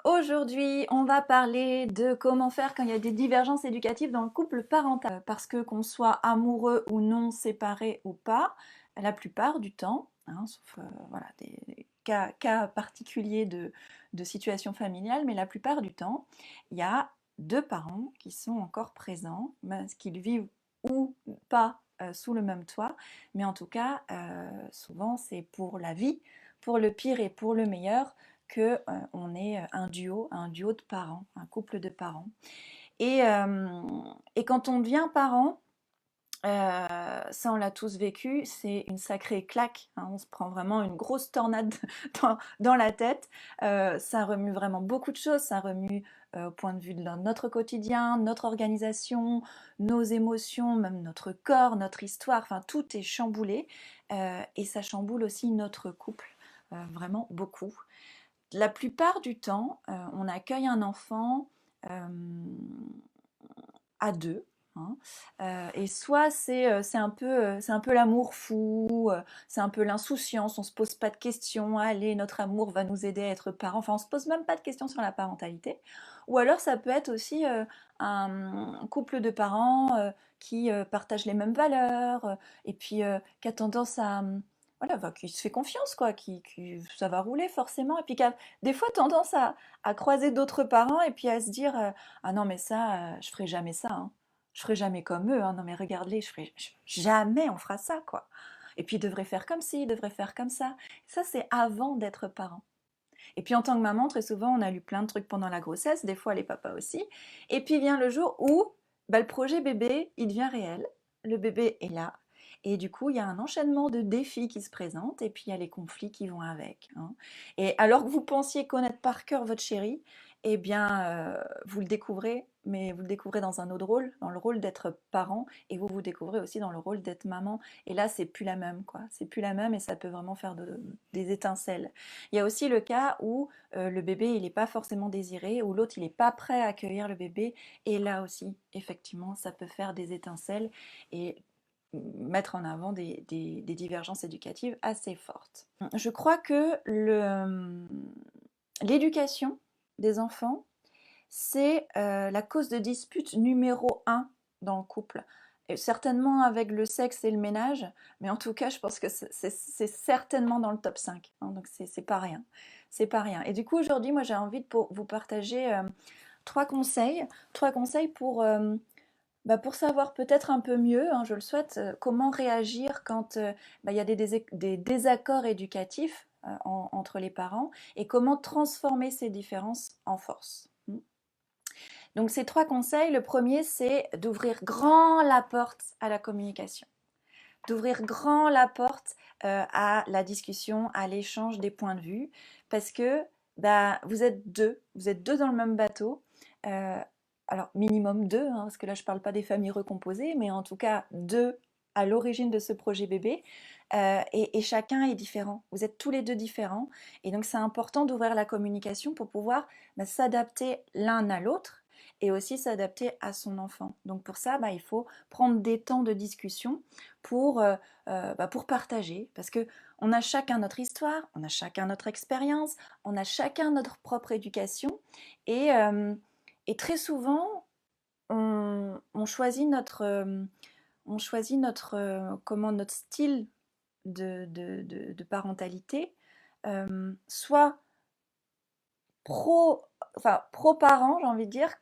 Aujourd'hui, on va parler de comment faire quand il y a des divergences éducatives dans le couple parental. Parce que qu'on soit amoureux ou non, séparé ou pas, la plupart du temps, sauf voilà, des cas particuliers de situation familiale, mais la plupart du temps, il y a deux parents qui sont encore présents, qu'ils vivent ou pas sous le même toit, mais en tout cas, souvent c'est pour la vie, pour le pire et pour le meilleur que on est un duo de parents, un couple de parents. Et, euh, et quand on devient parent, ça on l'a tous vécu, c'est une sacrée claque, hein, on se prend vraiment une grosse tornade dans la tête, ça remue vraiment beaucoup de choses, ça remue au point de vue de notre quotidien, notre organisation, nos émotions, même notre corps, notre histoire, enfin tout est chamboulé, et ça chamboule aussi notre couple, vraiment beaucoup. La plupart du temps, on accueille un enfant à deux. Hein. Et soit c'est un peu l'amour fou, c'est un peu l'insouciance, on se pose pas de questions, allez, notre amour va nous aider à être parents, enfin on se pose même pas de questions sur la parentalité. Ou alors ça peut être aussi un couple de parents qui partagent les mêmes valeurs, et puis qui a tendance à voilà, bah, qui se fait confiance, quoi, ça va rouler forcément, et puis qui a des fois tendance à croiser d'autres parents et puis à se dire ah non, mais ça, je ferai jamais ça, hein. Je ferai jamais comme eux, hein. Non, mais regarde-les, jamais on fera ça, quoi. Et puis, ils devraient faire comme ci, ils devraient faire comme ça. Ça, c'est avant d'être parent. Et puis, en tant que maman, très souvent, on a lu plein de trucs pendant la grossesse, des fois les papas aussi. Et puis vient le jour où bah, le projet bébé, il devient réel. Le bébé est là. Et du coup, il y a un enchaînement de défis qui se présentent, et puis il y a les conflits qui vont avec. Hein. Et alors que vous pensiez connaître par cœur votre chéri, eh bien, vous le découvrez, mais vous le découvrez dans un autre rôle, dans le rôle d'être parent, et vous vous découvrez aussi dans le rôle d'être maman. Et là, c'est plus la même, quoi. C'est plus la même, et ça peut vraiment faire des étincelles. Il y a aussi le cas où le bébé il n'est pas forcément désiré, ou l'autre il n'est pas prêt à accueillir le bébé, et là aussi, effectivement, ça peut faire des étincelles et mettre en avant des divergences éducatives assez fortes. Je crois que l'éducation des enfants, c'est la cause de dispute numéro un dans le couple. Et certainement avec le sexe et le ménage, mais en tout cas, je pense que c'est certainement dans le top 5. Hein, donc, c'est pas rien. C'est pas rien. Et du coup, aujourd'hui, moi, j'ai envie de vous partager trois conseils pour savoir peut-être un peu mieux, hein, je le souhaite, comment réagir quand il y a des désaccords éducatifs entre les parents et comment transformer ces différences en force. Donc ces trois conseils, le premier c'est d'ouvrir grand la porte à la communication, d'ouvrir grand la porte à la discussion, à l'échange des points de vue, parce que bah, vous êtes deux dans le même bateau. Euh, alors minimum deux, hein, parce que là je ne parle pas des familles recomposées, mais en tout cas deux à l'origine de ce projet bébé, et chacun est différent. Vous êtes tous les deux différents, et donc c'est important d'ouvrir la communication pour pouvoir s'adapter l'un à l'autre et aussi s'adapter à son enfant. Donc pour ça, il faut prendre des temps de discussion pour partager, parce que on a chacun notre histoire, on a chacun notre expérience, on a chacun notre propre éducation, et, euh, et très souvent, on choisit notre style de parentalité, soit pro, enfin, pro-parents, j'ai envie de dire,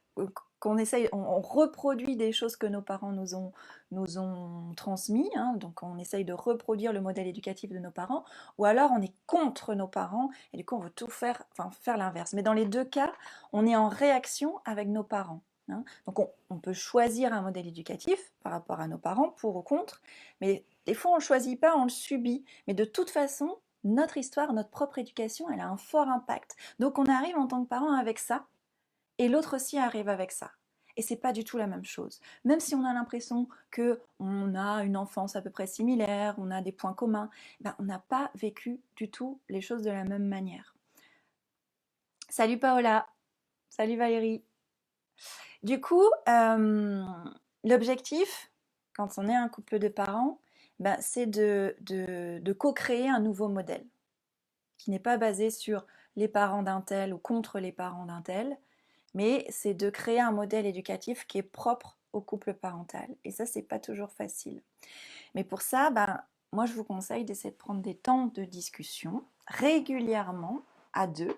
qu'on essaye, on reproduit des choses que nos parents nous ont transmis, hein, donc on essaye de reproduire le modèle éducatif de nos parents, ou alors on est contre nos parents, et du coup on veut tout faire, enfin faire l'inverse. Mais dans les deux cas, on est en réaction avec nos parents. Hein. Donc on peut choisir un modèle éducatif par rapport à nos parents, pour ou contre, mais des fois on ne le choisit pas, on le subit. Mais de toute façon, notre histoire, notre propre éducation, elle a un fort impact. Donc on arrive en tant que parent avec ça, et l'autre aussi arrive avec ça. Et c'est pas du tout la même chose. Même si on a l'impression que on a une enfance à peu près similaire, on a des points communs, on n'a pas vécu du tout les choses de la même manière. Salut Paola, salut Valérie. Du coup, l'objectif, quand on est un couple de parents, c'est de co-créer un nouveau modèle qui n'est pas basé sur les parents d'un tel ou contre les parents d'un tel, mais c'est de créer un modèle éducatif qui est propre au couple parental. Et ça, c'est pas toujours facile. Mais pour ça, ben, moi, je vous conseille d'essayer de prendre des temps de discussion régulièrement à deux,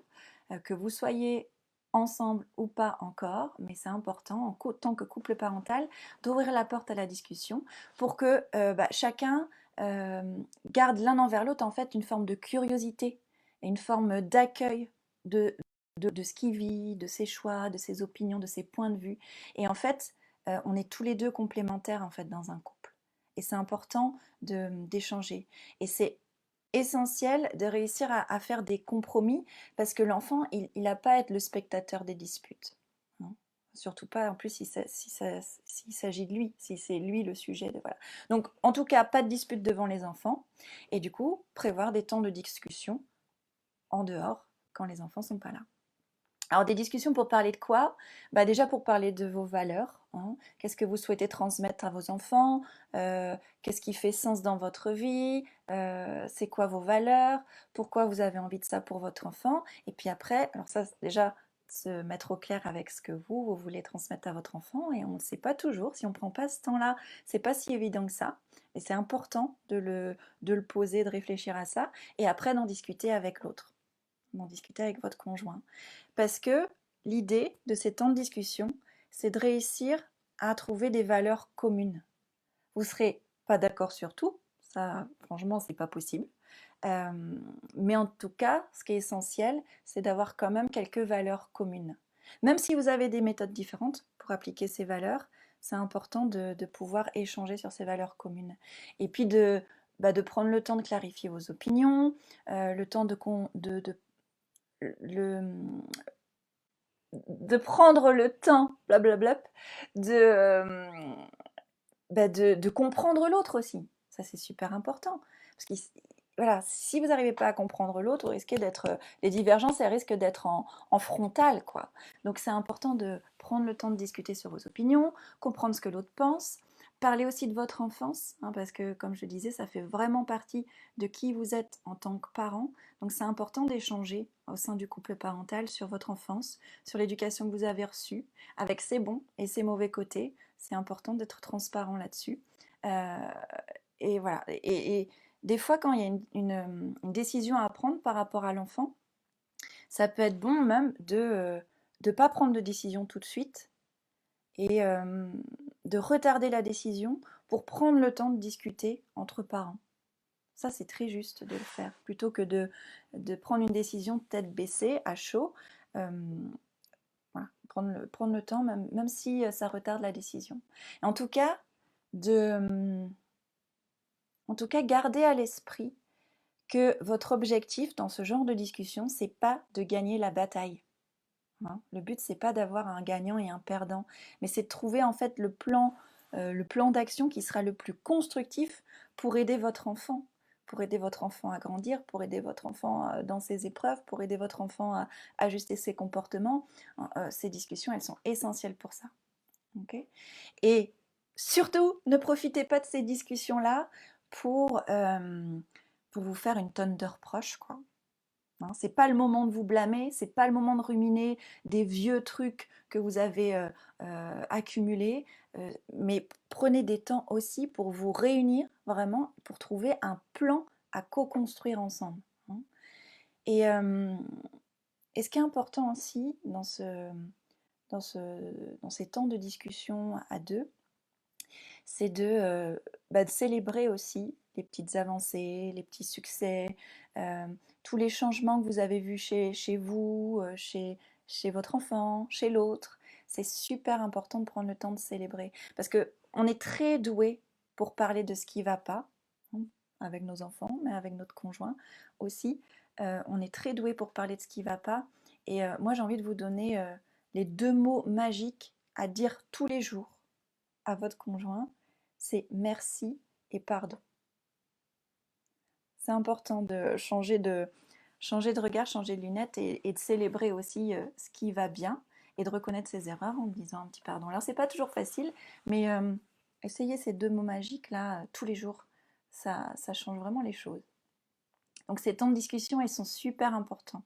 que vous soyez ensemble ou pas encore, mais c'est important en tant que couple parental d'ouvrir la porte à la discussion pour que chacun garde l'un envers l'autre en fait une forme de curiosité et une forme d'accueil de, de ce qu'il vit, de ses choix, de ses opinions, de ses points de vue. Et en fait, on est tous les deux complémentaires en fait dans un couple. Et c'est important d'échanger. Et c'est essentiel de réussir à faire des compromis parce que l'enfant, il n'a pas à être le spectateur des disputes. Hein. Surtout pas en plus s'il s'agit de lui, si c'est lui le sujet. Voilà. Donc en tout cas, pas de dispute devant les enfants. Et du coup, prévoir des temps de discussion en dehors quand les enfants ne sont pas là. Alors des discussions pour parler de quoi? Déjà pour parler de vos valeurs. Hein. Qu'est-ce que vous souhaitez transmettre à vos enfants? Qu'est-ce qui fait sens dans votre vie? C'est quoi vos valeurs? Pourquoi vous avez envie de ça pour votre enfant? Et puis après, alors ça déjà se mettre au clair avec ce que vous voulez transmettre à votre enfant. Et on ne sait pas toujours, si on ne prend pas ce temps-là, c'est pas si évident que ça. Et c'est important de le poser, de réfléchir à ça. Et après d'en discuter avec l'autre, d'en discuter avec votre conjoint. Parce que l'idée de ces temps de discussion, c'est de réussir à trouver des valeurs communes. Vous ne serez pas d'accord sur tout, ça franchement c'est pas possible. Mais en tout cas, ce qui est essentiel, c'est d'avoir quand même quelques valeurs communes. Même si vous avez des méthodes différentes pour appliquer ces valeurs, c'est important de pouvoir échanger sur ces valeurs communes. Et puis de prendre le temps de clarifier vos opinions, le temps le, de prendre le temps, blablabla, de comprendre l'autre aussi. Ça, c'est super important. Parce que voilà, si vous n'arrivez pas à comprendre l'autre, vous risquez d'être. Les divergences, elles risquent d'être en frontal, quoi. Donc, c'est important de prendre le temps de discuter sur vos opinions, comprendre ce que l'autre pense. Parler aussi de votre enfance, hein, parce que, comme je disais, ça fait vraiment partie de qui vous êtes en tant que parent. Donc, c'est important d'échanger au sein du couple parental sur votre enfance, sur l'éducation que vous avez reçue, avec ses bons et ses mauvais côtés. C'est important d'être transparent là-dessus. Euh, et voilà. Et des fois, quand il y a une décision à prendre par rapport à l'enfant, ça peut être bon même de ne pas prendre de décision tout de suite et de retarder la décision pour prendre le temps de discuter entre parents. Ça, c'est très juste de le faire, plutôt que de prendre une décision tête baissée, à chaud. Euh, voilà, prendre le temps, même si ça retarde la décision. En tout cas, gardez à l'esprit que votre objectif dans ce genre de discussion, c'est pas de gagner la bataille. Hein. Le but, c'est pas d'avoir un gagnant et un perdant, mais c'est de trouver en fait le plan d'action qui sera le plus constructif pour aider votre enfant. Pour aider votre enfant à grandir, pour aider votre enfant dans ses épreuves, pour aider votre enfant à ajuster ses comportements. Ces discussions, elles sont essentielles pour ça. Okay. Et surtout, ne profitez pas de ces discussions-là pour vous faire une tonne de reproches, quoi. Hein, c'est pas le moment de vous blâmer, c'est pas le moment de ruminer des vieux trucs que vous avez accumulés, mais prenez des temps aussi pour vous réunir vraiment, pour trouver un plan à co-construire ensemble. Hein. Et, euh, et ce qui est important aussi dans ces temps de discussion à deux, c'est de célébrer aussi les petites avancées, les petits succès, euh, tous les changements que vous avez vus chez vous, chez votre enfant, chez l'autre. C'est super important de prendre le temps de célébrer. Parce qu'on est très doué pour parler de ce qui ne va pas, hein, avec nos enfants, mais avec notre conjoint aussi. On est très doué pour parler de ce qui ne va pas. Et moi, j'ai envie de vous donner les deux mots magiques à dire tous les jours à votre conjoint, c'est merci et pardon. C'est important de changer de regard, changer de lunettes et de célébrer aussi ce qui va bien et de reconnaître ses erreurs en disant un petit pardon. Alors c'est pas toujours facile, mais essayez ces deux mots magiques là tous les jours. Ça change vraiment les choses. Donc ces temps de discussion, ils sont super importants.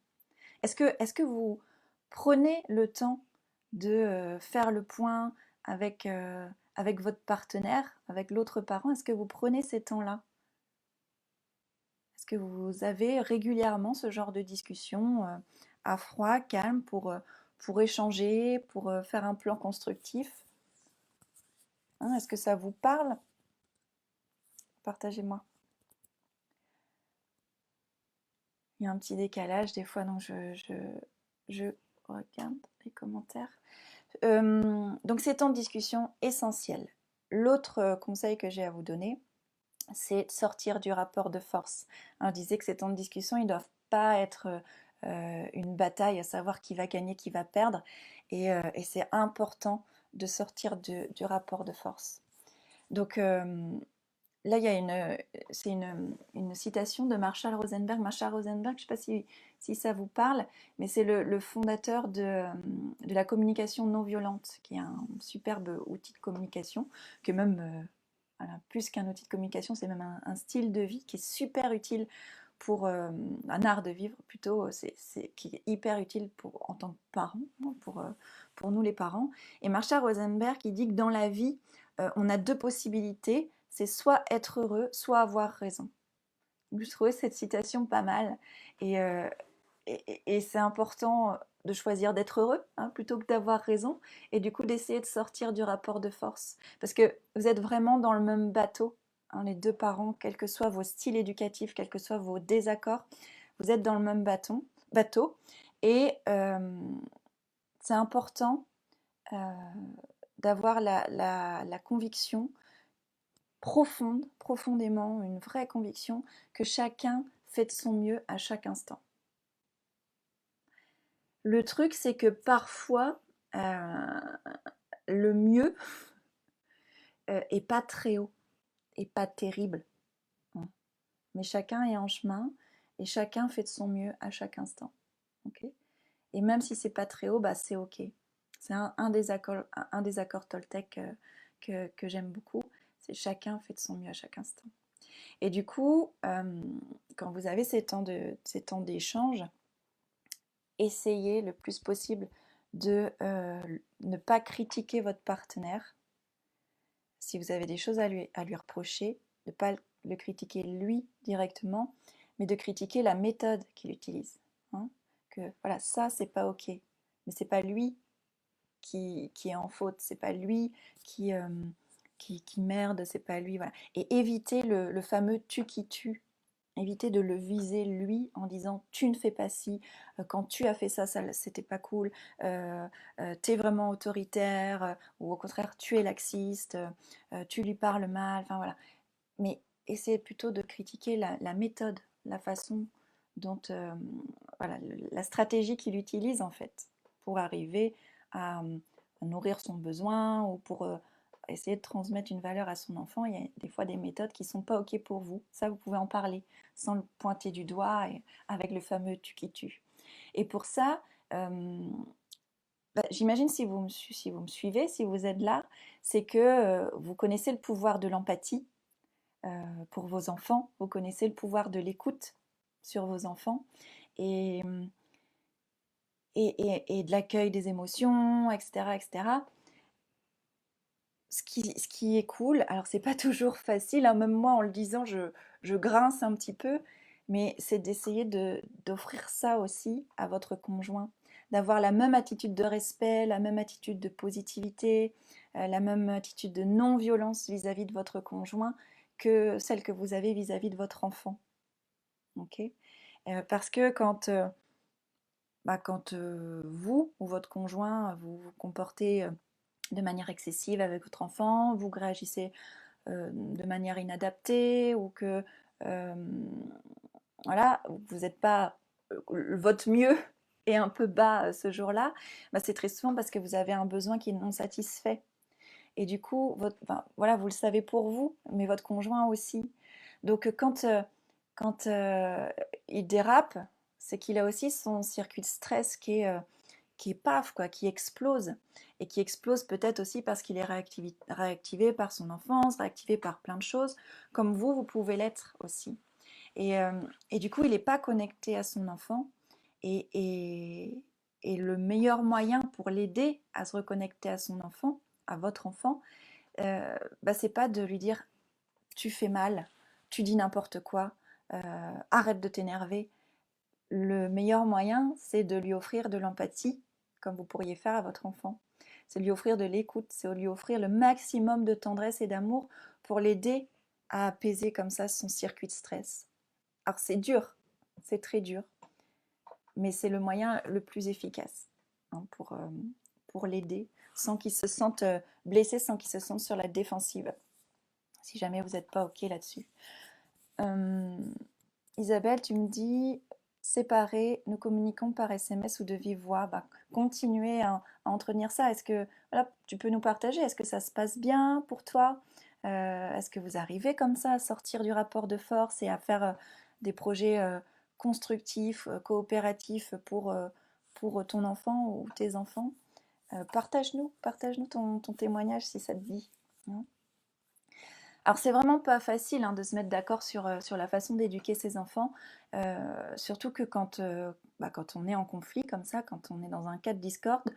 Est-ce que vous prenez le temps de faire le point avec votre partenaire, avec l'autre parent? Est-ce que vous prenez ces temps-là? Est-ce que vous avez régulièrement ce genre de discussion à froid, calme, pour échanger, pour faire un plan constructif? Hein, est-ce que ça vous parle? Partagez-moi. Il y a un petit décalage des fois, donc je regarde les commentaires. Donc ces temps de discussion essentiels. L'autre conseil que j'ai à vous donner, c'est de sortir du rapport de force. Hein, je disais que ces temps de discussion, ils ne doivent pas être une bataille, à savoir qui va gagner, qui va perdre. Et c'est important de sortir du rapport de force. Donc là, il y a c'est une citation de Marshall Rosenberg. Marshall Rosenberg, je ne sais pas si ça vous parle, mais c'est le fondateur de la communication non violente, qui est un superbe outil de communication, que même, voilà, plus qu'un outil de communication, c'est même un style de vie qui est super utile pour un art de vivre plutôt, qui est hyper utile en tant que parent, hein, pour nous les parents. Et Marshall Rosenberg, il dit que dans la vie, on a deux possibilités, c'est soit être heureux, soit avoir raison. Donc, je trouvais cette citation pas mal. Et, euh, et c'est important de choisir d'être heureux, hein, plutôt que d'avoir raison, et du coup d'essayer de sortir du rapport de force. Parce que vous êtes vraiment dans le même bateau, hein, les deux parents, quels que soient vos styles éducatifs, quels que soient vos désaccords, vous êtes dans le même bateau. Et c'est important euh, d'avoir la conviction profondément, une vraie conviction que chacun fait de son mieux à chaque instant. Le truc, c'est que parfois, le mieux est pas très haut, et pas terrible, hein. Mais chacun est en chemin et chacun fait de son mieux à chaque instant. Okay, et même si c'est pas très haut, bah c'est ok. C'est un des accords Toltec que j'aime beaucoup. C'est chacun fait de son mieux à chaque instant. Et du coup, quand vous avez ces temps d'échange, essayez le plus possible de ne pas critiquer votre partenaire. Si vous avez des choses à lui reprocher, de ne pas le critiquer lui directement, mais de critiquer la méthode qu'il utilise. Hein, que voilà, ça c'est pas ok, mais c'est pas lui qui est en faute, c'est pas lui qui, qui merde, c'est pas lui. Voilà. Et éviter le fameux tu qui tue. Éviter de le viser lui en disant tu ne fais pas ci, quand tu as fait ça, c'était pas cool, t'es vraiment autoritaire, ou au contraire tu es laxiste, tu lui parles mal, enfin voilà. Mais essayez plutôt de critiquer la méthode, la façon dont, voilà, la stratégie qu'il utilise en fait pour arriver à nourrir son besoin ou pour essayer de transmettre une valeur à son enfant. Il y a des fois des méthodes qui ne sont pas ok pour vous. Ça, vous pouvez en parler sans le pointer du doigt et avec le fameux tu qui tue. Et pour ça, j'imagine si vous me suivez, si vous êtes là, c'est que vous connaissez le pouvoir de l'empathie pour vos enfants, vous connaissez le pouvoir de l'écoute sur vos enfants et, et de l'accueil des émotions, etc., etc. Ce qui est cool, alors c'est pas toujours facile, hein, même moi en le disant, je grince un petit peu, mais c'est d'essayer d'offrir ça aussi à votre conjoint, d'avoir la même attitude de respect, la même attitude de positivité, la même attitude de non-violence vis-à-vis de votre conjoint que celle que vous avez vis-à-vis de votre enfant. Ok. Parce que quand vous ou votre conjoint vous vous comportez de manière excessive avec votre enfant, vous réagissez de manière inadaptée ou que voilà, vous n'êtes pas votre mieux est un peu bas ce jour-là, bah, c'est très souvent parce que vous avez un besoin qui est non satisfait. Et du coup, voilà, vous le savez pour vous, mais votre conjoint aussi. Donc quand il dérape, c'est qu'il a aussi son circuit de stress qui est paf, quoi, qui explose. Et qui explose peut-être aussi parce qu'il est réactivé par son enfance, réactivé par plein de choses, comme vous pouvez l'être aussi. Et, euh, et du coup, il n'est pas connecté à son enfant. Et, et le meilleur moyen pour l'aider à se reconnecter à son enfant, à votre enfant, c'est pas de lui dire tu fais mal, tu dis n'importe quoi, arrête de t'énerver. Le meilleur moyen, c'est de lui offrir de l'empathie, comme vous pourriez faire à votre enfant. C'est lui offrir de l'écoute, c'est lui offrir le maximum de tendresse et d'amour pour l'aider à apaiser comme ça son circuit de stress. Alors c'est dur, c'est très dur, mais c'est le moyen le plus efficace hein, pour l'aider sans qu'il se sente blessé, sans qu'il se sente sur la défensive, si jamais vous n'êtes pas OK là-dessus. Isabelle, tu me dis, séparés, nous communiquons par SMS ou de vive voix. Continuez à entretenir ça. Est-ce que voilà, tu peux nous partager? Est-ce que ça se passe bien pour toi? Est-ce que vous arrivez comme ça à sortir du rapport de force et à faire des projets constructifs, coopératifs pour ton enfant ou tes enfants? Partage-nous ton témoignage si ça te dit. Hein. Alors c'est vraiment pas facile hein, de se mettre d'accord sur la façon d'éduquer ses enfants, surtout que quand on est en conflit comme ça, quand on est dans un cas de discorde,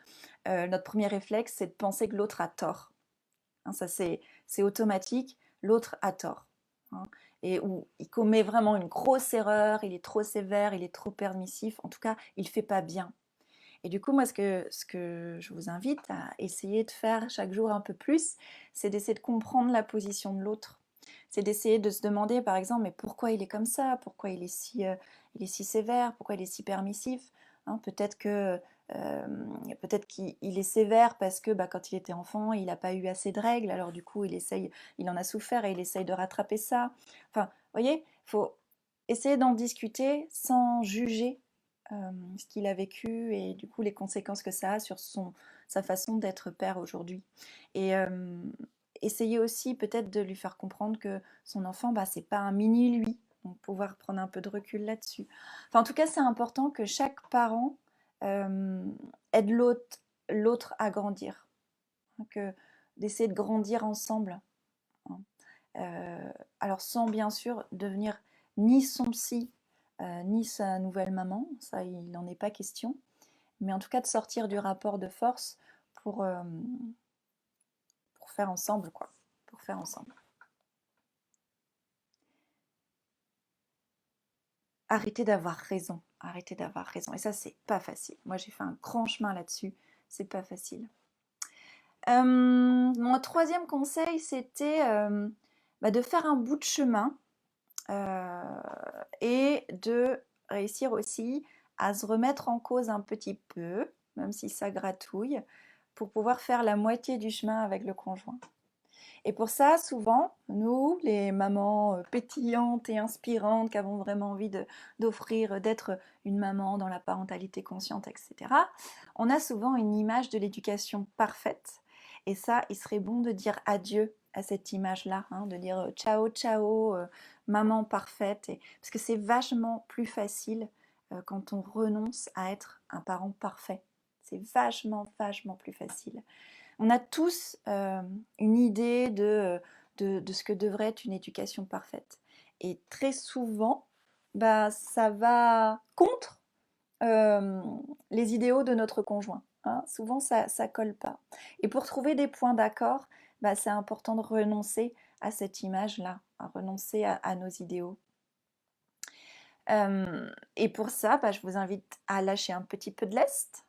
notre premier réflexe c'est de penser que l'autre a tort. Hein, ça c'est automatique, l'autre a tort. Hein, et où il commet vraiment une grosse erreur, il est trop sévère, il est trop permissif, en tout cas il fait pas bien. Et du coup, moi, ce que je vous invite à essayer de faire chaque jour un peu plus, c'est d'essayer de comprendre la position de l'autre. C'est d'essayer de se demander, par exemple, mais pourquoi il est comme ça? Pourquoi il est si sévère? Pourquoi il est si permissif? Hein, euh, peut-être qu'il est sévère parce que quand il était enfant, il n'a pas eu assez de règles, alors du coup, il en a souffert et il essaye de rattraper ça. Enfin, vous voyez, il faut essayer d'en discuter sans juger ce qu'il a vécu et du coup les conséquences que ça a sur sa façon d'être père aujourd'hui. Et essayer aussi peut-être de lui faire comprendre que son enfant, c'est pas un mini lui, donc pouvoir prendre un peu de recul là-dessus. Enfin, en tout cas, c'est important que chaque parent aide l'autre à grandir, hein, d'essayer de grandir ensemble. Hein. Alors sans bien sûr devenir ni son psy, ni sa nouvelle maman, ça il n'en est pas question, mais en tout cas de sortir du rapport de force pour, euh, pour faire ensemble, quoi. Pour faire ensemble. Arrêtez d'avoir raison, arrêtez d'avoir raison. Et ça, c'est pas facile. Moi, j'ai fait un grand chemin là-dessus, c'est pas facile. Mon troisième conseil, c'était de faire un bout de chemin et de réussir aussi à se remettre en cause un petit peu, même si ça gratouille, pour pouvoir faire la moitié du chemin avec le conjoint. Et pour ça, souvent, nous, les mamans pétillantes et inspirantes, qui avons vraiment envie d'offrir, d'être une maman dans la parentalité consciente, etc., on a souvent une image de l'éducation parfaite. Et ça, il serait bon de dire adieu à cette image-là, hein, de dire ciao, ciao, maman parfaite. Parce que c'est vachement plus facile quand on renonce à être un parent parfait. C'est vachement, vachement plus facile. On a tous une idée de ce que devrait être une éducation parfaite. Et très souvent, ça va contre euh, les idéaux de notre conjoint. Hein. Souvent, ça ne colle pas. Et pour trouver des points d'accord, c'est important de renoncer à cette image-là, à renoncer à nos idéaux. Et pour ça, je vous invite à lâcher un petit peu de lest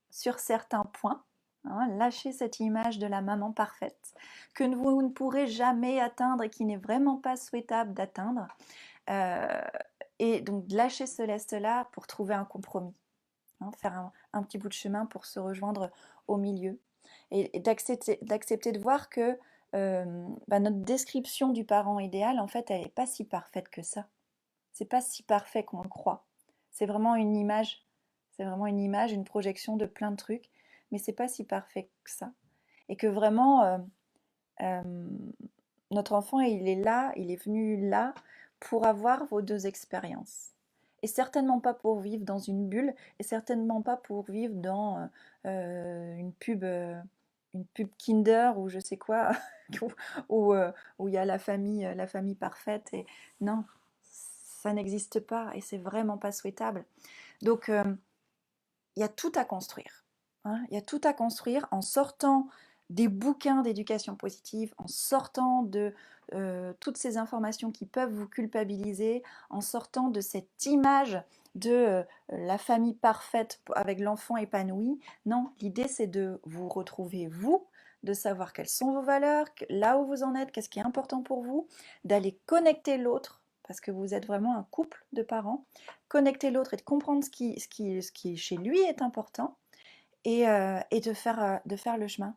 sur certains points. Hein, lâchez cette image de la maman parfaite que vous ne pourrez jamais atteindre et qui n'est vraiment pas souhaitable d'atteindre. Et donc lâcher ce lest-là pour trouver un compromis. Hein, faire un petit bout de chemin pour se rejoindre au milieu. Et d'accepter de voir que notre description du parent idéal, en fait, elle n'est pas si parfaite que ça. C'est pas si parfait qu'on le croit. C'est vraiment une image. C'est vraiment une image, une projection de plein de trucs, mais c'est pas si parfait que ça. Et que vraiment, euh, notre enfant, il est là, il est venu là pour avoir vos deux expériences. Et certainement pas pour vivre dans une bulle, et certainement pas pour vivre dans une pub Kinder ou je sais quoi, où il y a la famille parfaite. Et non, ça n'existe pas et c'est vraiment pas souhaitable. Donc, il y a tout à construire, hein. Il y a tout à construire en sortant des bouquins d'éducation positive, en sortant de toutes ces informations qui peuvent vous culpabiliser, en sortant de cette image de la famille parfaite avec l'enfant épanoui. Non, l'idée c'est de vous retrouver vous, de savoir quelles sont vos valeurs, là où vous en êtes, qu'est-ce qui est important pour vous, d'aller connecter l'autre, parce que vous êtes vraiment un couple de parents, connecter l'autre et de comprendre ce qui chez lui est important et de faire le chemin,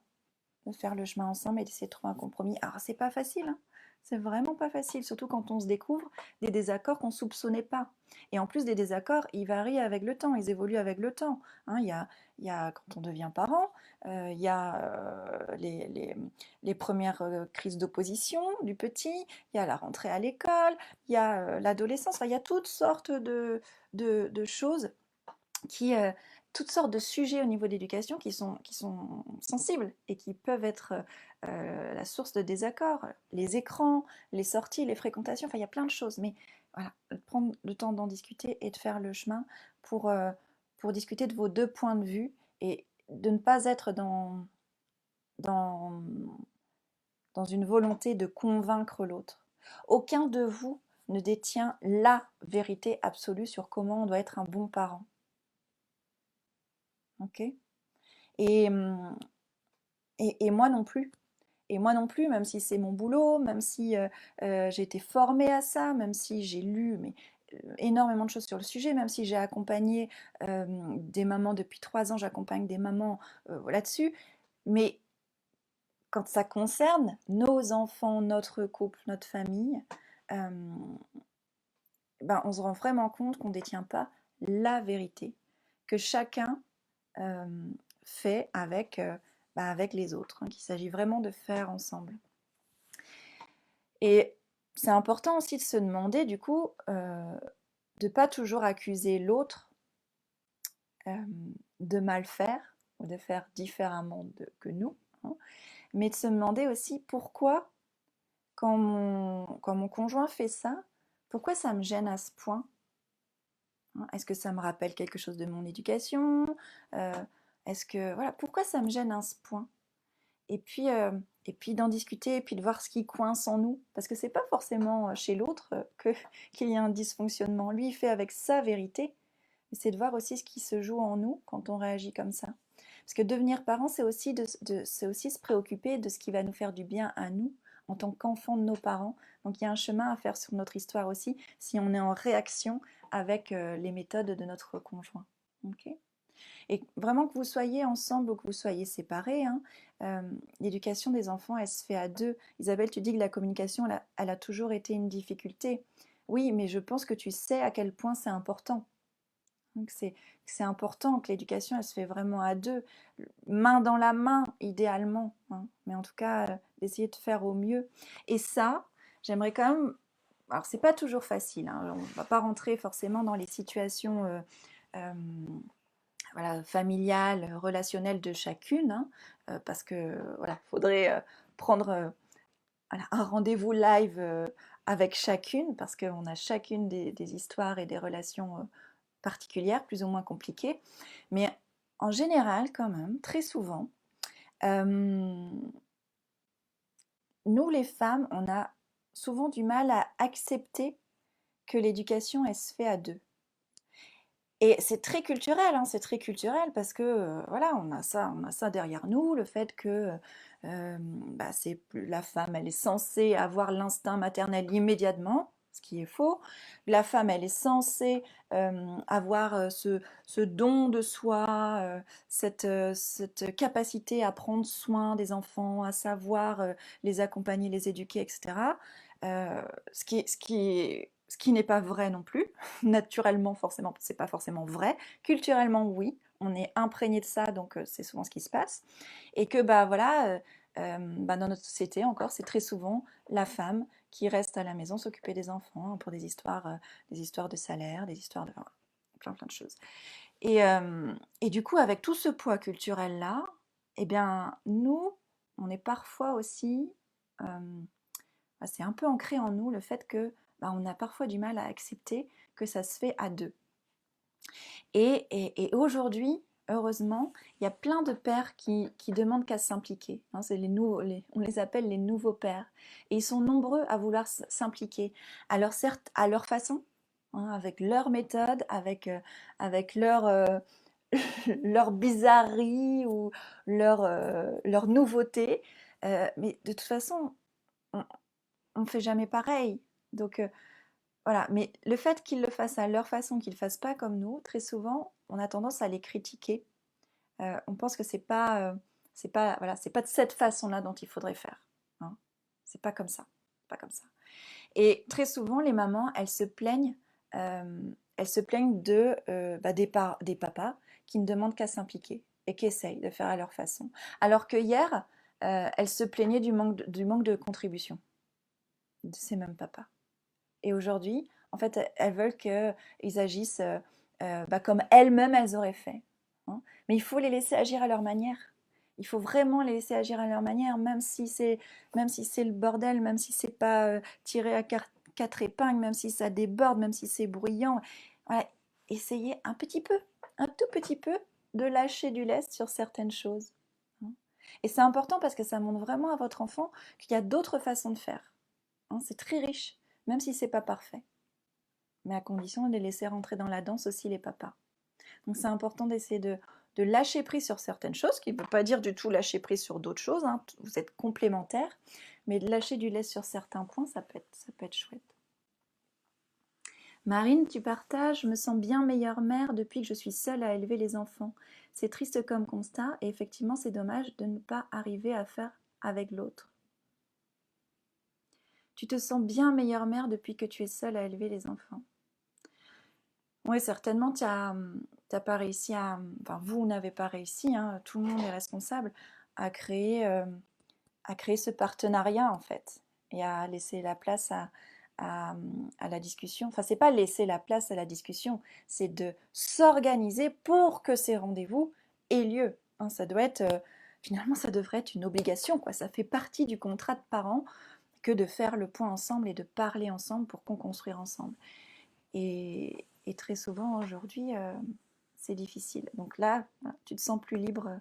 ensemble et d'essayer de trouver un compromis. Alors c'est pas facile, hein. C'est vraiment pas facile, surtout quand on se découvre des désaccords qu'on soupçonnait pas. Et en plus des désaccords, ils varient avec le temps, ils évoluent avec le temps, hein. Il y a quand on devient parent, il y a les premières crises d'opposition du petit, il y a la rentrée à l'école, il y a l'adolescence, enfin, il y a toutes sortes de choses qui, toutes sortes de sujets au niveau de l'éducation qui sont sensibles et qui peuvent être la source de désaccords. Les écrans, les sorties, les fréquentations, enfin il y a plein de choses. Mais voilà, prendre le temps d'en discuter et de faire le chemin pour discuter de vos deux points de vue et de ne pas être dans, dans une volonté de convaincre l'autre. Aucun de vous ne détient la vérité absolue sur comment on doit être un bon parent. Ok. Et, et moi non plus. Et moi non plus, même si c'est mon boulot, même si j'ai été formée à ça, même si j'ai lu énormément de choses sur le sujet, même si j'ai accompagné des mamans depuis 3 ans, j'accompagne des mamans là-dessus. Mais quand ça concerne nos enfants, notre couple, notre famille, euh, ben, on se rend vraiment compte qu'on ne détient pas la vérité, que chacun euh, fait avec, avec les autres, hein, qu'il s'agit vraiment de faire ensemble. Et c'est important aussi de se demander, du coup, de ne pas toujours accuser l'autre de mal faire ou de faire différemment que nous, hein, mais de se demander aussi pourquoi, quand mon conjoint fait ça, pourquoi ça me gêne à ce point, hein. Est-ce que ça me rappelle quelque chose de mon éducation? Est-ce que, voilà, pourquoi ça me gêne à ce point? Et puis d'en discuter, et puis de voir ce qui coince en nous. Parce que c'est pas forcément chez l'autre qu'il y a un dysfonctionnement. Lui, il fait avec sa vérité, mais c'est de voir aussi ce qui se joue en nous quand on réagit comme ça. Parce que devenir parent, c'est aussi, c'est aussi se préoccuper de ce qui va nous faire du bien à nous, en tant qu'enfant de nos parents. Donc il y a un chemin à faire sur notre histoire aussi, si on est en réaction avec les méthodes de notre conjoint. Ok. Et vraiment que vous soyez ensemble ou que vous soyez séparés, hein, l'éducation des enfants, elle se fait à deux. Isabelle, tu dis que la communication, elle a toujours été une difficulté. Oui, mais je pense que tu sais à quel point c'est important. Donc c'est important que l'éducation, elle se fait vraiment à deux, main dans la main, idéalement, hein. Mais en tout cas, d'essayer de faire au mieux. Et ça, j'aimerais quand même... Alors, c'est pas toujours facile, hein, on ne va pas rentrer forcément dans les situations... euh, voilà, familiale, relationnelle de chacune, hein, parce que voilà, faudrait prendre voilà, un rendez-vous live avec chacune, parce qu'on a chacune des histoires et des relations particulières, plus ou moins compliquées. Mais en général, quand même, très souvent, euh, nous les femmes, on a souvent du mal à accepter que l'éducation, elle se fait à deux. Et c'est très culturel, hein, c'est très culturel parce que voilà, on a ça derrière nous, le fait que la femme, elle est censée avoir l'instinct maternel immédiatement, ce qui est faux. La femme, elle est censée avoir ce don de soi, cette capacité à prendre soin des enfants, à savoir les accompagner, les éduquer, etc. Ce qui n'est pas vrai non plus. Naturellement, forcément, c'est pas forcément vrai. Culturellement, oui, on est imprégné de ça, donc c'est souvent ce qui se passe. Et que bah voilà, dans notre société encore, c'est très souvent la femme qui reste à la maison s'occuper des enfants, hein, pour des histoires de salaire, des histoires de enfin, plein de choses. Et du coup, avec tout ce poids culturel là, eh bien nous, on est parfois aussi, c'est un peu ancré en nous le fait que bah, on a parfois du mal à accepter que ça se fait à deux. Et aujourd'hui, heureusement, il y a plein de pères qui demandent qu'à s'impliquer. Hein, on les appelle les nouveaux pères. Et ils sont nombreux à vouloir s'impliquer. Alors certes, à leur façon, hein, avec leur méthode, avec leur bizarrerie ou leur nouveauté. Mais de toute façon, on ne fait jamais pareil. Donc voilà, mais le fait qu'ils le fassent à leur façon, qu'ils ne fassent pas comme nous, très souvent, on a tendance à les critiquer. On pense que voilà, c'est pas de cette façon-là dont il faudrait faire. Hein. C'est pas comme ça, pas comme ça. Et très souvent, les mamans, elles se plaignent des papas qui ne demandent qu'à s'impliquer et qui essayent de faire à leur façon. Alors que hier, elles se plaignaient du manque de contribution de ces mêmes papas. Et aujourd'hui, en fait, elles veulent qu'ils agissent comme elles-mêmes elles auraient fait. Hein. Mais il faut les laisser agir à leur manière. Il faut vraiment les laisser agir à leur manière, même si c'est le bordel, même si c'est pas tiré à quatre épingles, même si ça déborde, même si c'est bruyant. Voilà. Essayez un petit peu, un tout petit peu, de lâcher du lest sur certaines choses. Hein. Et c'est important parce que ça montre vraiment à votre enfant qu'il y a d'autres façons de faire. Hein. C'est très riche, même si c'est pas parfait. Mais à condition de les laisser rentrer dans la danse aussi les papas. Donc c'est important d'essayer de lâcher prise sur certaines choses, ce qui ne veut pas dire du tout lâcher prise sur d'autres choses, hein. Vous êtes complémentaires, mais de lâcher du lest sur certains points, ça peut être chouette. Marine, tu partages, je me sens bien meilleure mère depuis que je suis seule à élever les enfants. C'est triste comme constat, et effectivement c'est dommage de ne pas arriver à faire avec l'autre. Tu te sens bien meilleure mère depuis que tu es seule à élever les enfants. Oui, certainement, tu n'as pas réussi enfin, vous n'avez pas réussi, hein, tout le monde est responsable, à créer, ce partenariat, en fait, et à laisser la place à la discussion. Enfin, c'est pas laisser la place à la discussion, c'est de s'organiser pour que ces rendez-vous aient lieu. Hein, finalement, ça devrait être une obligation, quoi. Ça fait partie du contrat de parents que de faire le point ensemble et de parler ensemble pour qu'on construise ensemble. Et très souvent aujourd'hui, c'est difficile. Donc là, tu te sens plus libre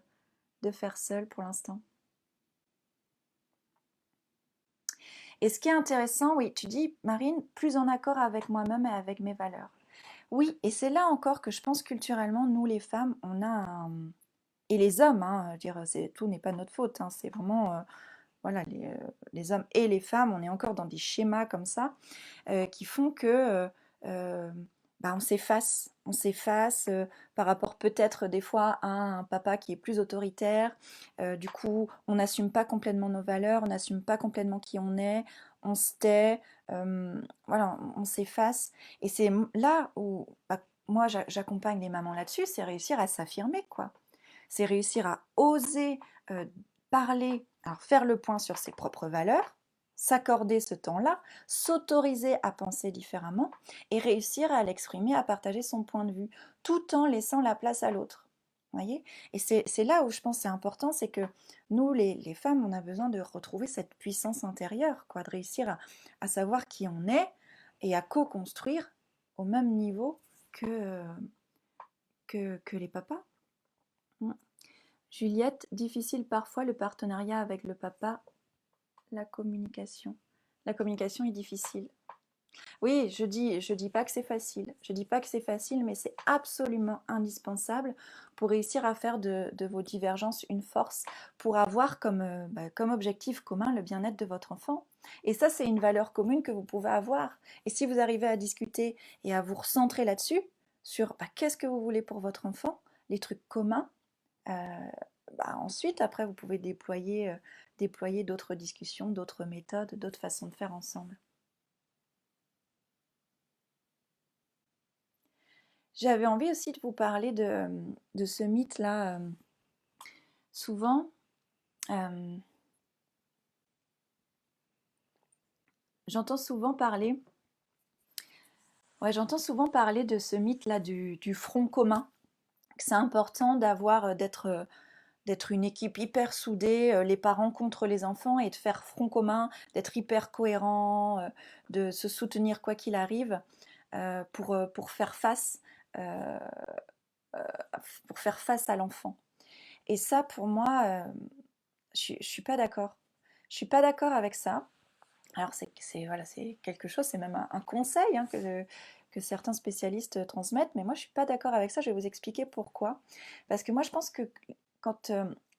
de faire seul pour l'instant. Et ce qui est intéressant, oui, tu dis, Marine, plus en accord avec moi-même et avec mes valeurs. Oui, et c'est là encore que je pense culturellement, nous les femmes, on a un... Et les hommes, hein, dire, tout n'est pas notre faute, hein, c'est vraiment... voilà, les hommes et les femmes, on est encore dans des schémas comme ça qui font que on s'efface par rapport peut-être des fois à un papa qui est plus autoritaire. Du coup, on n'assume pas complètement nos valeurs, on n'assume pas complètement qui on se tait, voilà, on s'efface. Et c'est là où moi j'accompagne les mamans là-dessus, c'est réussir à s'affirmer, quoi. C'est réussir à oser parler, alors faire le point sur ses propres valeurs, s'accorder ce temps-là, s'autoriser à penser différemment et réussir à l'exprimer, à partager son point de vue, tout en laissant la place à l'autre. Voyez. Et c'est là où je pense que c'est important, c'est que nous, les femmes, on a besoin de retrouver cette puissance intérieure, quoi, de réussir à savoir qui on est et à co-construire au même niveau que les papas. Juliette, difficile parfois le partenariat avec le papa, la communication. La communication est difficile. Oui, je dis pas que c'est facile. Je dis pas que c'est facile, mais c'est absolument indispensable pour réussir à faire de vos divergences une force, pour avoir comme objectif commun le bien-être de votre enfant. Et ça, c'est une valeur commune que vous pouvez avoir. Et si vous arrivez à discuter et à vous recentrer là-dessus, sur qu'est-ce que vous voulez pour votre enfant, les trucs communs, ensuite, après, vous pouvez déployer d'autres discussions, d'autres méthodes, d'autres façons de faire ensemble. J'avais envie aussi de vous parler de ce mythe-là. Souvent, j'entends souvent parler de ce mythe-là du front commun. C'est important d'être d'être une équipe hyper soudée, les parents contre les enfants, et de faire front commun, d'être hyper cohérent, de se soutenir quoi qu'il arrive, pour faire face, euh, pour faire face à l'enfant. Et ça, pour moi, je suis pas d'accord. Je suis pas d'accord avec ça. Alors voilà, c'est quelque chose, c'est même un conseil, hein, que certains spécialistes transmettent, mais moi je suis pas d'accord avec ça, je vais vous expliquer pourquoi. Parce que moi je pense que quand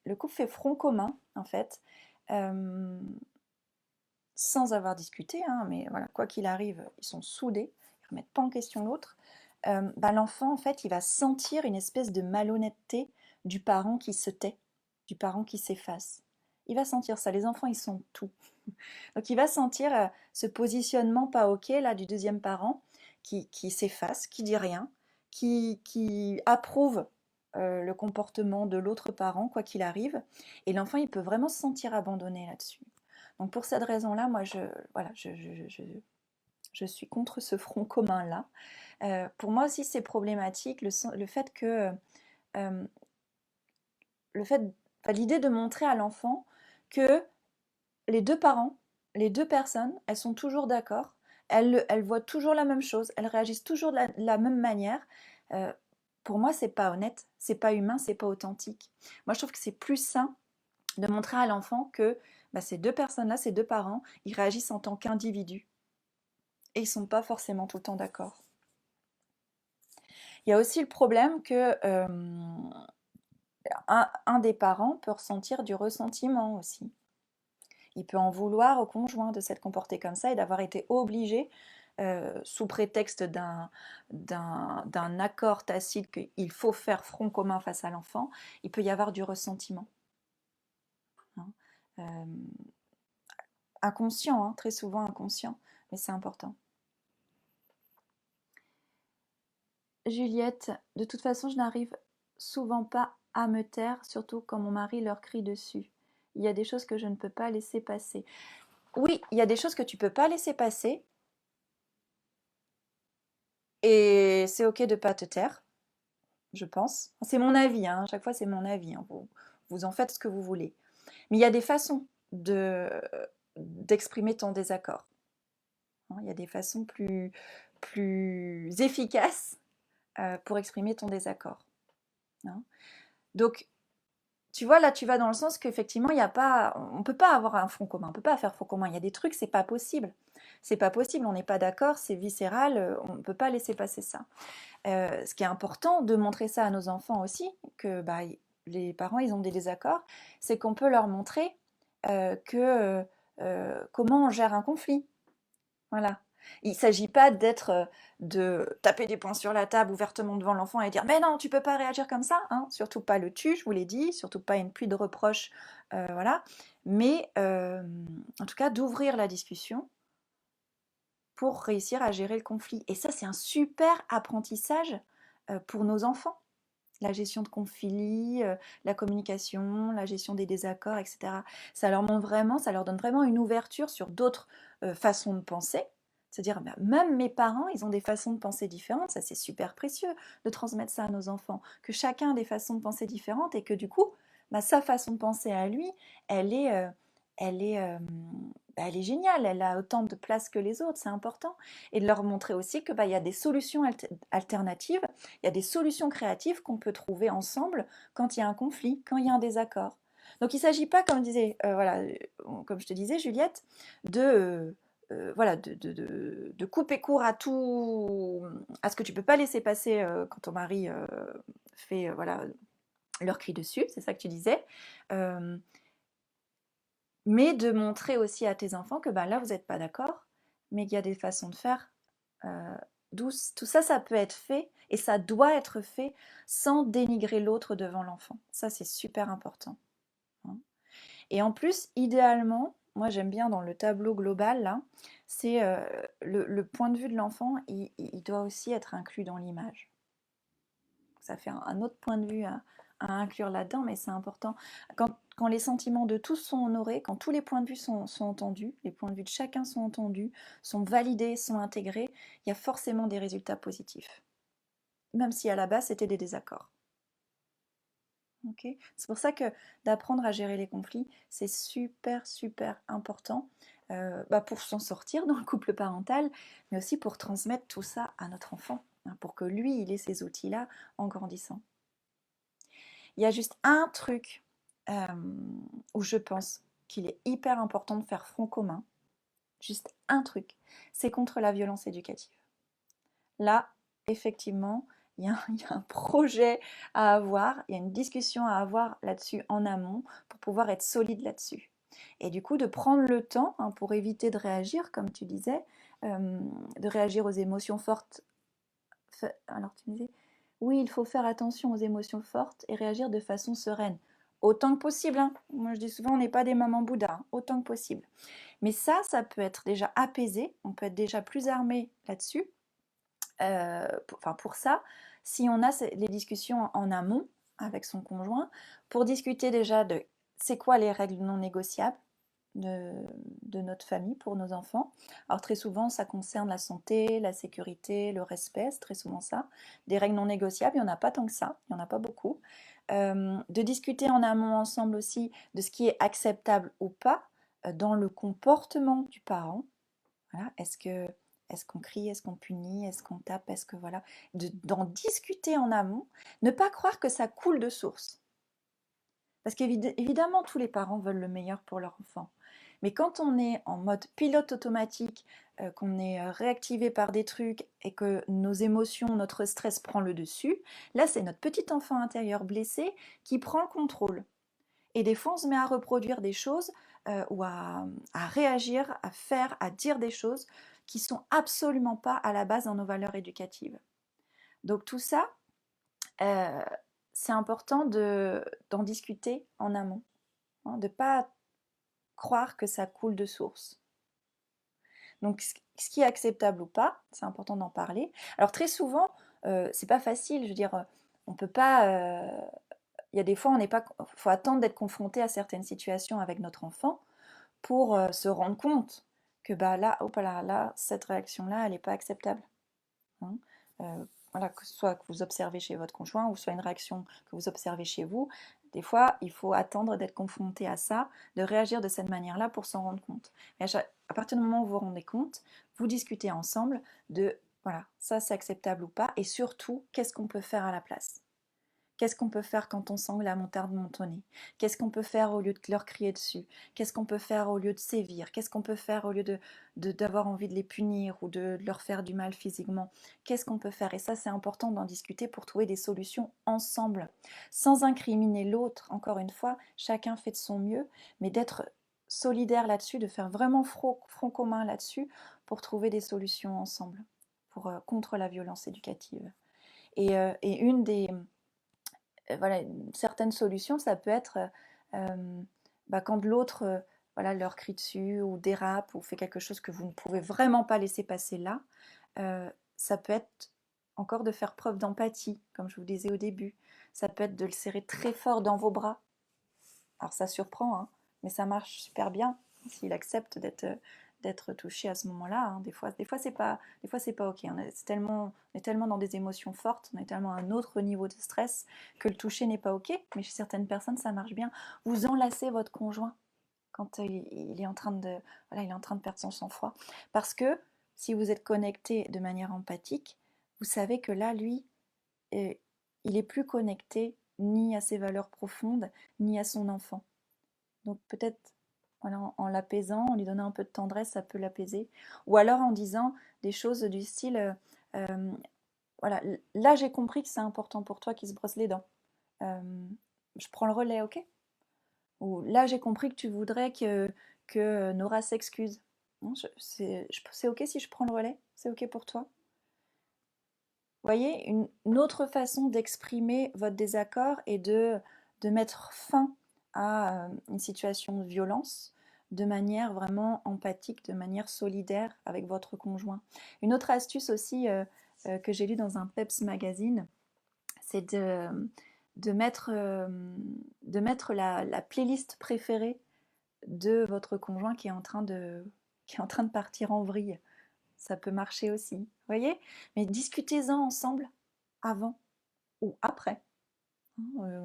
le couple fait front commun, en fait, euh, sans avoir discuté, hein, mais voilà, quoi qu'il arrive, ils sont soudés, ils remettent pas en question l'autre, bah, l'enfant, en fait, il va sentir une espèce de malhonnêteté du parent qui se tait, du parent qui s'efface. Il va sentir ça, les enfants, ils sentent tout. Donc il va sentir ce positionnement pas ok là du deuxième parent qui s'efface, qui dit rien, qui approuve le comportement de l'autre parent quoi qu'il arrive, et l'enfant il peut vraiment se sentir abandonné là-dessus. Donc pour cette raison-là, moi voilà, je suis contre ce front commun-là. Pour moi aussi c'est problématique le fait que euh, le fait, enfin, l'idée de montrer à l'enfant que les deux parents, les deux personnes, elles sont toujours d'accord, elles voient toujours la même chose, elles réagissent toujours de la même manière. Euh, pour moi, c'est pas honnête, c'est pas humain, c'est pas authentique. Moi, je trouve que c'est plus sain de montrer à l'enfant que bah, ces deux personnes-là, ces deux parents, ils réagissent en tant qu'individus et ils sont pas forcément tout le temps d'accord. Il y a aussi le problème que un des parents peut ressentir du ressentiment aussi. Il peut en vouloir au conjoint de s'être comporté comme ça et d'avoir été obligé, sous prétexte d'un accord tacite qu'il faut faire front commun face à l'enfant, il peut y avoir du ressentiment. Hein. Euh, Inconscient, hein, très souvent inconscient, mais c'est important. Juliette, de toute façon, je n'arrive souvent pas à me taire, surtout quand mon mari leur crie dessus. Il y a des choses que je ne peux pas laisser passer. Oui, il y a des choses que tu peux pas laisser passer, et c'est ok de pas te taire, je pense. C'est mon avis, hein, à chaque fois c'est mon avis, hein, vous en faites ce que vous voulez. Mais il y a des façons d'exprimer ton désaccord. Hein. Il y a des façons plus efficaces pour exprimer ton désaccord. Hein. Donc, tu vois, là, tu vas dans le sens qu'effectivement, il y a pas, on ne peut pas avoir un front commun, on ne peut pas faire front commun. Il y a des trucs, c'est pas possible. C'est pas possible, on n'est pas d'accord, c'est viscéral, on ne peut pas laisser passer ça. Ce qui est important de montrer ça à nos enfants aussi, que bah, les parents ils ont des désaccords, c'est qu'on peut leur montrer comment on gère un conflit. Voilà. Il ne s'agit pas de taper des poings sur la table ouvertement devant l'enfant et dire mais non tu peux pas réagir comme ça, hein. Surtout pas le tu, je vous l'ai dit, surtout pas une pluie de reproches, voilà. Mais en tout cas d'ouvrir la discussion pour réussir à gérer le conflit. Et ça, c'est un super apprentissage pour nos enfants. La gestion de conflits, la communication, la gestion des désaccords, etc. Ça leur montre vraiment, ça leur donne vraiment une ouverture sur d'autres façons de penser. C'est-à-dire, bah, même mes parents, ils ont des façons de penser différentes. Ça, c'est super précieux de transmettre ça à nos enfants. Que chacun a des façons de penser différentes et que du coup, bah, sa façon de penser à lui, elle est, euh, elle est, euh, elle est géniale. Elle a autant de place que les autres. C'est important. Et de leur montrer aussi que bah, il y a des solutions alternatives, il y a des solutions créatives qu'on peut trouver ensemble quand il y a un conflit, quand il y a un désaccord. Donc il ne s'agit pas, voilà, comme je te disais, Juliette, voilà, de couper court à tout, à ce que tu ne peux pas laisser passer quand ton mari fait voilà, leur cri dessus, c'est ça que tu disais. Euh, mais de montrer aussi à tes enfants que bah, là, vous n'êtes pas d'accord, mais qu'il y a des façons de faire douces. Tout ça, ça peut être fait et ça doit être fait sans dénigrer l'autre devant l'enfant. Ça, c'est super important. Hein. Et en plus, idéalement, moi j'aime bien dans le tableau global, là, c'est le point de vue de l'enfant, il doit aussi être inclus dans l'image. Ça fait un autre point de vue à inclure là-dedans, mais c'est important. Quand les sentiments de tous sont honorés, quand tous les points de vue sont entendus, les points de vue de chacun sont entendus, sont validés, sont intégrés, il y a forcément des résultats positifs. Même si à la base c'était des désaccords. Ok. C'est pour ça que d'apprendre à gérer les conflits, c'est super, super important pour s'en sortir dans le couple parental, mais aussi pour transmettre tout ça à notre enfant, hein, pour que lui, il ait ces outils-là en grandissant. Il y a juste un truc euh, où je pense qu'il est hyper important de faire front commun, juste un truc, c'est contre la violence éducative. Là, effectivement, il y a un projet à avoir, il y a une discussion à avoir là-dessus en amont pour pouvoir être solide là-dessus. Et du coup, de prendre le temps pour éviter de réagir, comme tu disais, de réagir aux émotions fortes. Alors tu disais, oui, il faut faire attention aux émotions fortes et réagir de façon sereine. Autant que possible, hein. Moi je dis souvent, on n'est pas des mamans Bouddha, hein, autant que possible. Mais ça peut être déjà apaisé, on peut être déjà plus armé là-dessus pour ça, si on a les discussions en amont avec son conjoint, pour discuter déjà de c'est quoi les règles non négociables de, de notre famille pour nos enfants. Alors très souvent, ça concerne la santé, la sécurité, le respect, c'est très souvent ça. Des règles non négociables, il n'y en a pas tant que ça, il n'y en a pas beaucoup. De discuter en amont ensemble aussi de ce qui est acceptable ou pas dans le comportement du parent. Voilà, est-ce qu'on crie, est-ce qu'on punit, est-ce qu'on tape, est-ce que voilà, d'en discuter en amont, ne pas croire que ça coule de source. Parce qu'évidemment, tous les parents veulent le meilleur pour leur enfant. Mais quand on est en mode pilote automatique, qu'on est réactivé par des trucs et que nos émotions, notre stress prend le dessus, là c'est notre petit enfant intérieur blessé qui prend le contrôle. Et des fois on se met à reproduire des choses ou à réagir, à faire, à dire des choses qui sont absolument pas à la base dans nos valeurs éducatives. Donc tout ça, euh, c'est important d'en discuter en amont, hein, de ne pas croire que ça coule de source. Donc ce qui est acceptable ou pas, c'est important d'en parler. Alors très souvent, c'est pas facile, je veux dire, on peut pas. Il y a des fois, on n'est pas. Faut attendre d'être confronté à certaines situations avec notre enfant pour se rendre compte que bah là, hop là, cette réaction-là, elle n'est pas acceptable. Hein. Voilà, que ce soit que vous observez chez votre conjoint ou soit une réaction que vous observez chez vous, des fois, il faut attendre d'être confronté à ça, de réagir de cette manière-là pour s'en rendre compte. Mais à partir du moment où vous vous rendez compte, vous discutez ensemble de, voilà, ça c'est acceptable ou pas, et surtout, qu'est-ce qu'on peut faire à la place. Qu'est-ce qu'on peut faire quand on sent la moutarde montonner? Qu'est-ce qu'on peut faire au lieu de leur crier dessus? Qu'est-ce qu'on peut faire au lieu de sévir? Qu'est-ce qu'on peut faire au lieu d'avoir envie de les punir ou de leur faire du mal physiquement? Qu'est-ce qu'on peut faire? Et ça, c'est important d'en discuter pour trouver des solutions ensemble, sans incriminer l'autre. Encore une fois, chacun fait de son mieux, mais d'être solidaire là-dessus, de faire vraiment front commun là-dessus pour trouver des solutions ensemble contre la violence éducative. Et une des voilà, certaines solutions, ça peut être quand l'autre voilà, leur crie dessus ou dérape ou fait quelque chose que vous ne pouvez vraiment pas laisser passer là. Ça peut être encore de faire preuve d'empathie, comme je vous disais au début. Ça peut être de le serrer très fort dans vos bras. Alors ça surprend, hein, mais ça marche super bien s'il accepte d'être touché à ce moment-là. Hein. Des fois c'est pas ok. On est tellement dans des émotions fortes, on est tellement à un autre niveau de stress que le toucher n'est pas ok. Mais chez certaines personnes, ça marche bien. Vous enlacez votre conjoint quand il est en train de, voilà, il est en train de perdre son sang-froid, parce que si vous êtes connecté de manière empathique, vous savez que là, lui, il est plus connecté ni à ses valeurs profondes, ni à son enfant. Donc peut-être voilà, en l'apaisant, en lui donnant un peu de tendresse, ça peut l'apaiser. Ou alors en disant des choses du style, euh, voilà, là j'ai compris que c'est important pour toi qu'il se brosse les dents. Euh, je prends le relais, ok? Ou là j'ai compris que tu voudrais que Nora s'excuse. C'est ok si je prends le relais? C'est ok pour toi? Vous voyez, une autre façon d'exprimer votre désaccord et de mettre fin à une situation de violence de manière vraiment empathique, de manière solidaire avec votre conjoint. Une autre astuce aussi que j'ai lue dans un PEPS magazine, c'est de mettre la playlist préférée de votre conjoint qui est en train de partir en vrille. Ça peut marcher aussi, vous voyez? Mais discutez-en ensemble avant ou après.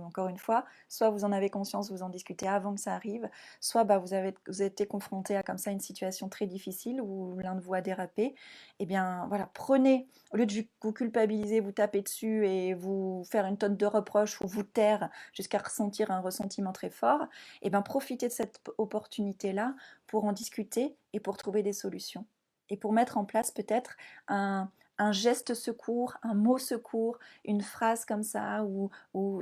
Encore une fois, soit vous en avez conscience, vous en discutez avant que ça arrive, soit bah, vous avez été confronté à comme ça une situation très difficile où l'un de vous a dérapé. Eh bien voilà, prenez, au lieu de vous culpabiliser, vous taper dessus et vous faire une tonne de reproches ou vous taire jusqu'à ressentir un ressentiment très fort, eh bien profitez de cette opportunité-là pour en discuter et pour trouver des solutions. Et pour mettre en place peut-être un geste secours, un mot secours, une phrase comme ça, ou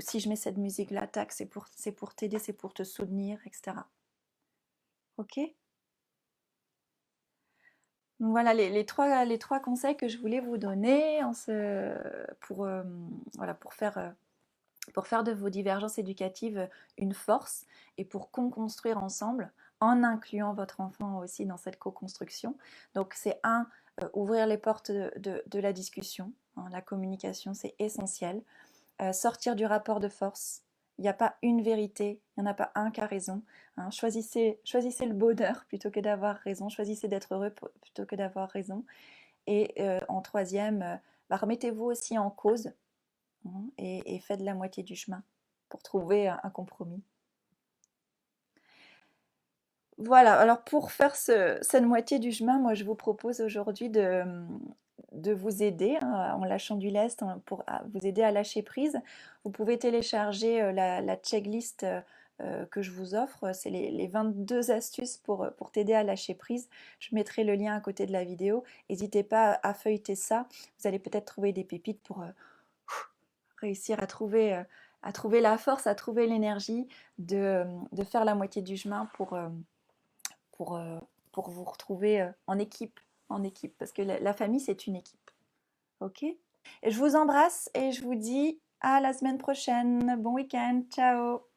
si je mets cette musique-là, tac, c'est pour t'aider, c'est pour te soutenir, etc. Ok? Donc voilà les trois conseils que je voulais vous donner voilà, pour faire de vos divergences éducatives une force et pour co-construire ensemble en incluant votre enfant aussi dans cette co-construction. Donc c'est ouvrir les portes de la discussion, hein, la communication c'est essentiel. Sortir du rapport de force. Il n'y a pas une vérité, il n'y en a pas un qui a raison. Hein. Choisissez le bonheur plutôt que d'avoir raison. Choisissez d'être heureux plutôt que d'avoir raison. Et en troisième, bah, remettez-vous aussi en cause, hein, et faites la moitié du chemin pour trouver un compromis. Voilà, alors pour faire cette moitié du chemin, moi je vous propose aujourd'hui de vous aider, hein, en lâchant du lest, hein, pour vous aider à lâcher prise. Vous pouvez télécharger la checklist que je vous offre, c'est les 22 astuces pour t'aider à lâcher prise. Je mettrai le lien à côté de la vidéo. N'hésitez pas à feuilleter ça, vous allez peut-être trouver des pépites pour réussir à trouver la force, à trouver l'énergie de faire la moitié du chemin pour, euh, pour vous retrouver en équipe, parce que la famille, c'est une équipe. Ok? Et je vous embrasse et je vous dis à la semaine prochaine. Bon week-end. Ciao!